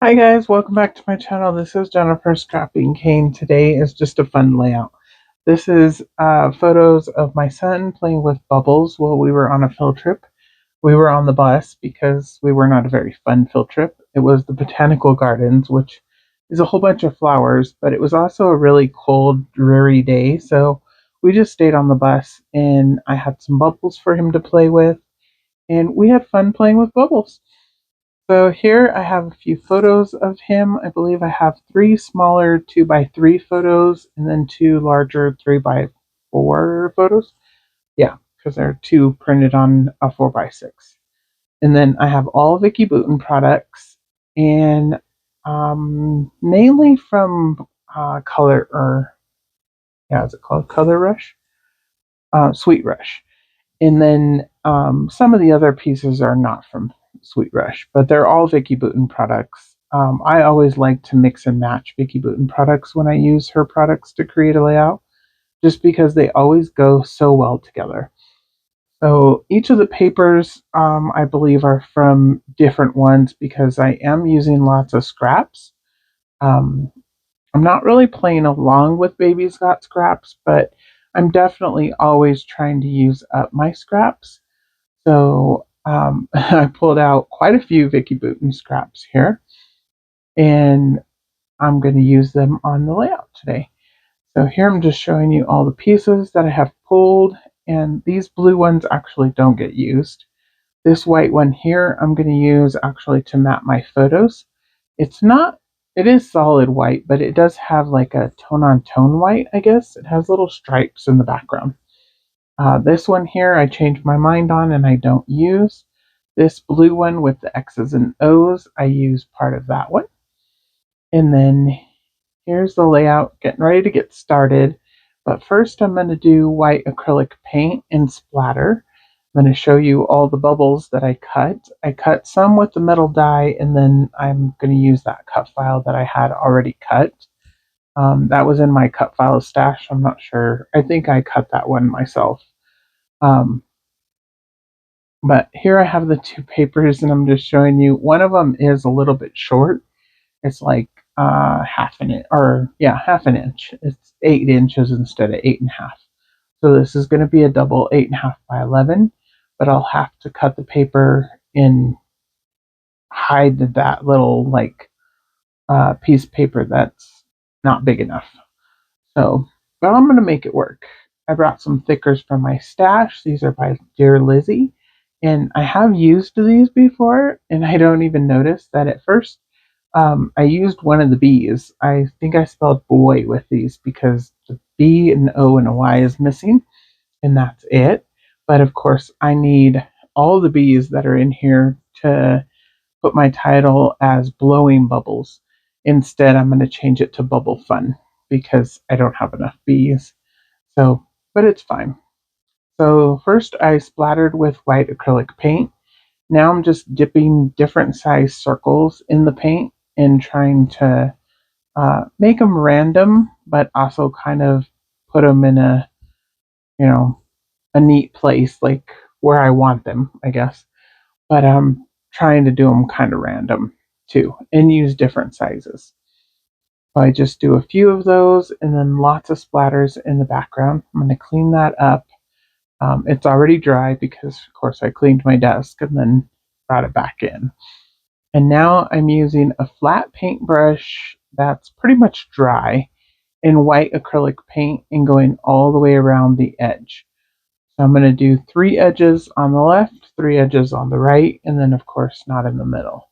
Hi guys, welcome back to my channel. This is Jennifer Scrapping Cane. Today is just a fun layout. This is photos of my son playing with bubbles while we were on a field trip. We were on the bus because we were not a very fun field trip. It was the Botanical Gardens, which is a whole bunch of flowers, but it was also a really cold, dreary day, so we just stayed on the bus and I had some bubbles for him to play with, and we had fun playing with bubbles. So here I have a few photos of him. I believe I have three smaller 2x3 photos and then two larger 3x4 photos. Yeah, because there are two printed on a 4x6. And then I have all Vicki Boutin products and mainly from Color, or yeah, is it called Color Rush? Sweet Rush. And then some of the other pieces are not from Sweet Rush, but they're all Vicki Boutin products. I always like to mix and match Vicki Boutin products when I use her products to create a layout, just because they always go so well together. So each of the papers, I believe, are from different ones because I am using lots of scraps. Um, I'm not really playing along with Baby's Got Scraps, but I'm definitely always trying to use up my scraps. So I pulled out quite a few Vicki Boutin scraps here, and I'm going to use them on the layout today. So here I'm just showing you all the pieces that I have pulled, and these blue ones actually don't get used. This white one here I'm going to use actually to map my photos. It's not, it is solid white, but it does have like a tone on tone white, I guess. It has little stripes in the background. This one here I changed my mind on and I don't use. This blue one with the X's and O's, I use part of that one. And then here's the layout, getting ready to get started. But first I'm going to do white acrylic paint and splatter. I'm going to show you all the bubbles that I cut. I cut some with the metal die, and then I'm going to use that cut file that I had already cut. That was in my cut file stash. I'm not sure. I think I cut that one myself. Um, But here I have the two papers, and I'm just showing you. One of them is a little bit short. It's like half an inch, or yeah, half an inch. It's 8 inches instead of 8.5. So this is going to be a double 8.5 by 11, but I'll have to cut the paper and hide that little like piece of paper that's not big enough. So, but I'm going to make it work. I brought some thickers from my stash. These are by Dear Lizzie. And I have used these before, and I don't even notice that at first. I used one of the B's. I think I spelled boy with these because the B and O and a Y is missing, and that's it. But of course, I need all the B's that are in here to put my title as Blowing Bubbles. Instead, I'm going to change it to Bubble Fun because I don't have enough B's. So, but it's fine. So first I splattered with white acrylic paint. Now I'm just dipping different size circles in the paint and trying to make them random, but also kind of put them in a, you know, a neat place, like where I want them, I guess. But I'm trying to do them kind of random too and use different sizes. So I just do a few of those and then lots of splatters in the background. I'm going to clean that up. It's already dry because, of course, I cleaned my desk and then brought it back in. And now I'm using a flat paintbrush that's pretty much dry in white acrylic paint and going all the way around the edge. So I'm going to do 3 edges on the left, 3 edges on the right, and then, of course, not in the middle.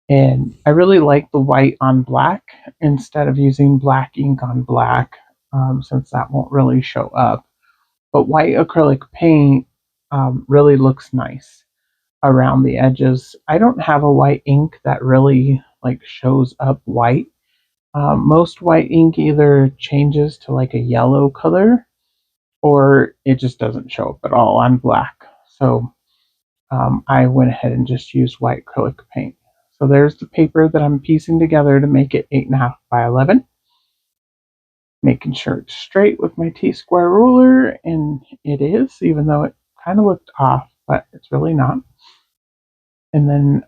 And I really like the white on black instead of using black ink on black, since that won't really show up. But white acrylic paint really looks nice around the edges. I don't have a white ink that really like shows up white. Most white ink either changes to like a yellow color or it just doesn't show up at all on black. So I went ahead and just used white acrylic paint. So there's the paper that I'm piecing together to make it 8.5 by 11. Making sure it's straight with my T-square ruler, and it is, even though it kind of looked off, but it's really not. And then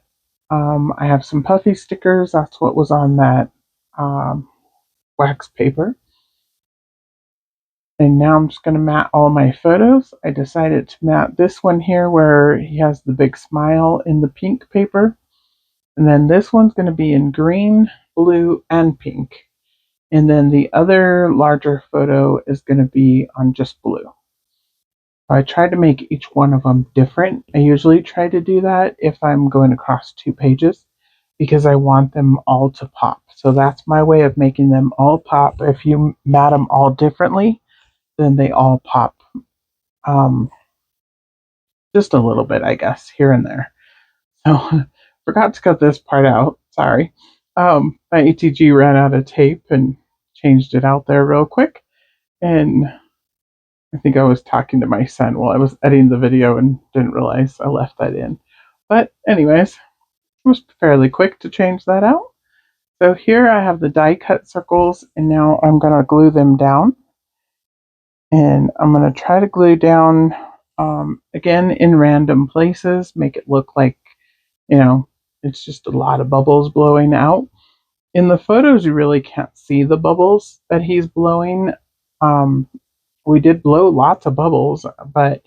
I have some puffy stickers. That's what was on that um, wax paper. And now I'm just going to mat all my photos. I decided to mat this one here where he has the big smile in the pink paper. And then this one's going to be in green, blue, and pink. And then the other larger photo is going to be on just blue. I try to make each one of them different. I usually try to do that if I'm going across 2 pages because I want them all to pop. So that's my way of making them all pop. If you mat them all differently, then they all pop um, just a little bit, I guess, here and there. So forgot to cut this part out. Sorry. My ATG ran out of tape and changed it out there real quick. And I think I was talking to my son while I was editing the video and didn't realize I left that in. But anyways, it was fairly quick to change that out. So here I have the die cut circles, and now I'm going to glue them down. And I'm going to try to glue down, again, in random places, make it look like, it's just a lot of bubbles blowing out. In the photos, you really can't see the bubbles that he's blowing. Um, we did blow lots of bubbles, but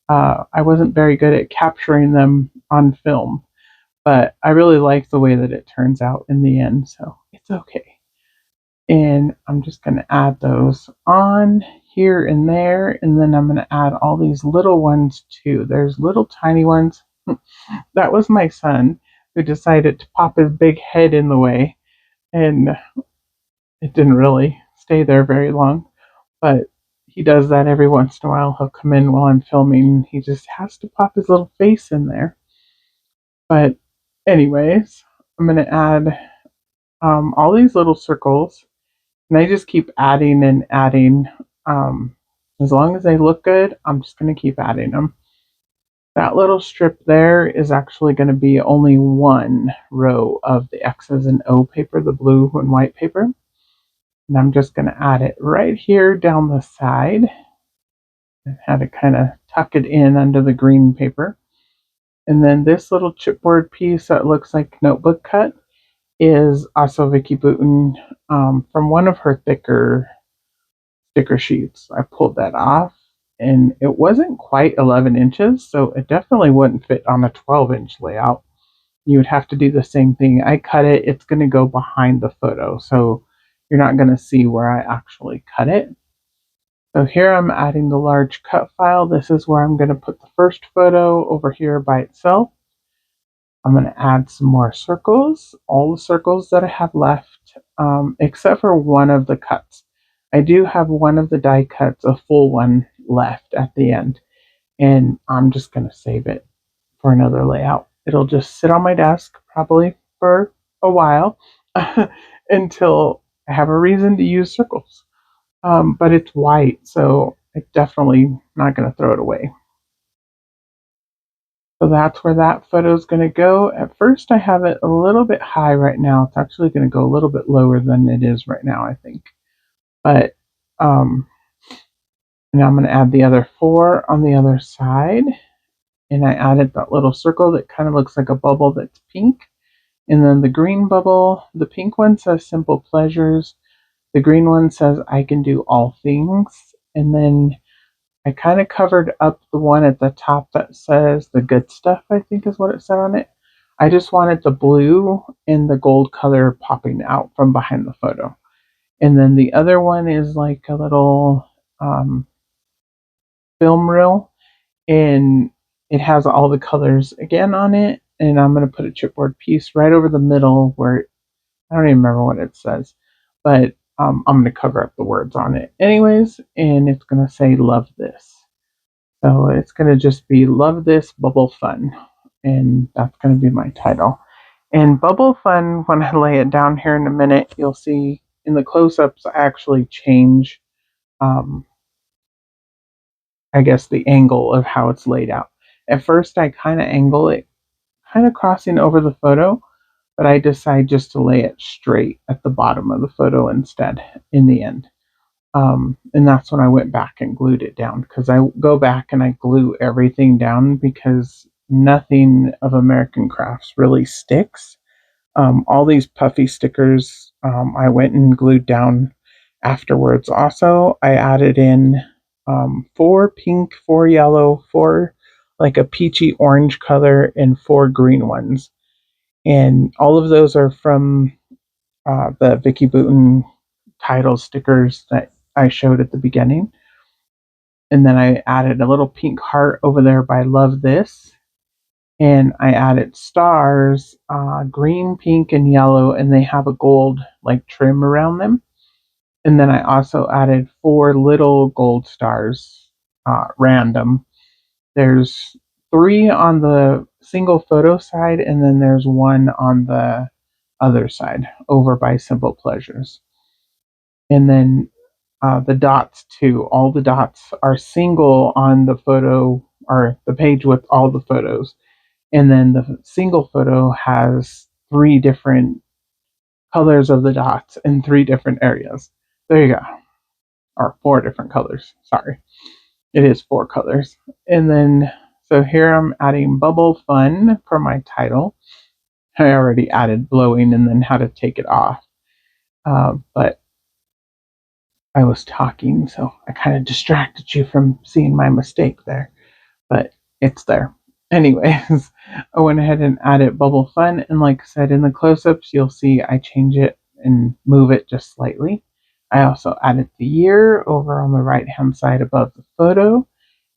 I wasn't very good at capturing them on film. But I really like the way that it turns out in the end, so it's okay. And I'm just going to add those on here and there, and then I'm going to add all these little ones too. There's little tiny ones. That was my son who decided to pop his big head in the way, and it didn't really stay there very long. But he does that every once in a while. He'll come in while I'm filming. He just has to pop his little face in there. But anyways, I'm going to add all these little circles. And I just keep adding and adding. As long as they look good, I'm just going to keep adding them. That little strip there is actually going to be only one row of the X's and O paper, the blue and white paper. And I'm just going to add it right here down the side. I had to kind of tuck it in under the green paper. And then this little chipboard piece that looks like notebook cut is also Vicki Boutin from one of her thicker sticker sheets. I pulled that off, and it wasn't quite 11 inches, so it definitely wouldn't fit on a 12-inch layout. You would have to do the same thing. I cut it. It's going to go behind the photo, so you're not going to see where I actually cut it. So here I'm adding the large cut file. This is where I'm going to put the first photo over here by itself. I'm going to add some more circles, all the circles that I have left, except for one of the cuts. I do have one of the die cuts, a full one, left at the end, and I'm just going to save it for another layout. It'll just sit on my desk probably for a while until I have a reason to use circles. But it's white, so I'm definitely not going to throw it away. So that's where that photo is going to go. At first, I have it a little bit high right now. It's actually going to go a little bit lower than it is right now, I think. But, and I'm going to add the other 4 on the other side. And I added that little circle that kind of looks like a bubble that's pink. And then the green bubble, the pink one says simple pleasures. The green one says I can do all things. And then I kind of covered up the one at the top that says the good stuff, I think is what it said on it. I just wanted the blue and the gold color popping out from behind the photo. And then the other one is like a little film reel, and it has all the colors again on it. And I'm going to put a chipboard piece right over the middle where I don't even remember what it says, but I'm going to cover up the words on it anyways, and it's going to say love this. So it's going to just be Love This Bubble Fun, and that's going to be my title. And Bubble Fun, when I lay it down here in a minute, you'll see in the close-ups I actually change, I guess, the angle of how it's laid out. At first I kind of angle it, kind of crossing over the photo, but I decide just to lay it straight at the bottom of the photo instead in the end. And that's when I went back and glued it down, because I go back and I glue everything down because nothing of American Crafts really sticks. All these puffy stickers I went and glued down afterwards. Also, I added in 4 pink, 4 yellow, 4 like a peachy orange color, and 4 green ones. And all of those are from the Vicki Boutin title stickers that I showed at the beginning. And then I added a little pink heart over there by Love This. And I added stars, green, pink, and yellow, and they have a gold like trim around them. And then I also added 4 little gold stars, random. There's 3 on the single photo side, and then there's 1 on the other side over by Simple Pleasures. And then the dots too. All the dots are single on the photo or the page with all the photos. And then the single photo has 3 different colors of the dots in 3 different areas. There you go. Or 4 different colors. Sorry. It is 4 colors. And then, so here I'm adding Bubble Fun for my title. I already added blowing and then how to take it off. But I was talking, so I kind of distracted you from seeing my mistake there. But it's there. Anyways, I went ahead and added Bubble Fun, and like I said, in the close-ups, you'll see I change it and move it just slightly. I also added the year over on the right-hand side above the photo,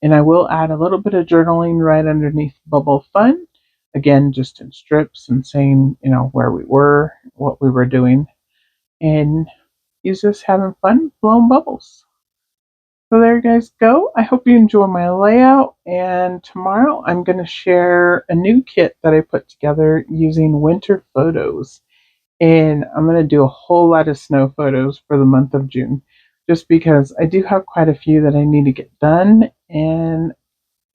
and I will add a little bit of journaling right underneath Bubble Fun, again, just in strips and saying, where we were, what we were doing, and he's just having fun blowing bubbles. So there you guys go. I hope you enjoy my layout, and tomorrow I'm going to share a new kit that I put together using winter photos. And I'm going to do a whole lot of snow photos for the month of June, just because I do have quite a few that I need to get done, and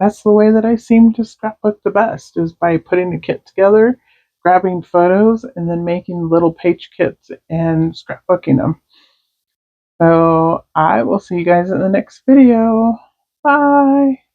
that's the way that I seem to scrapbook the best, is by putting a kit together, grabbing photos, and then making little page kits and scrapbooking them. So I will see you guys in the next video. Bye.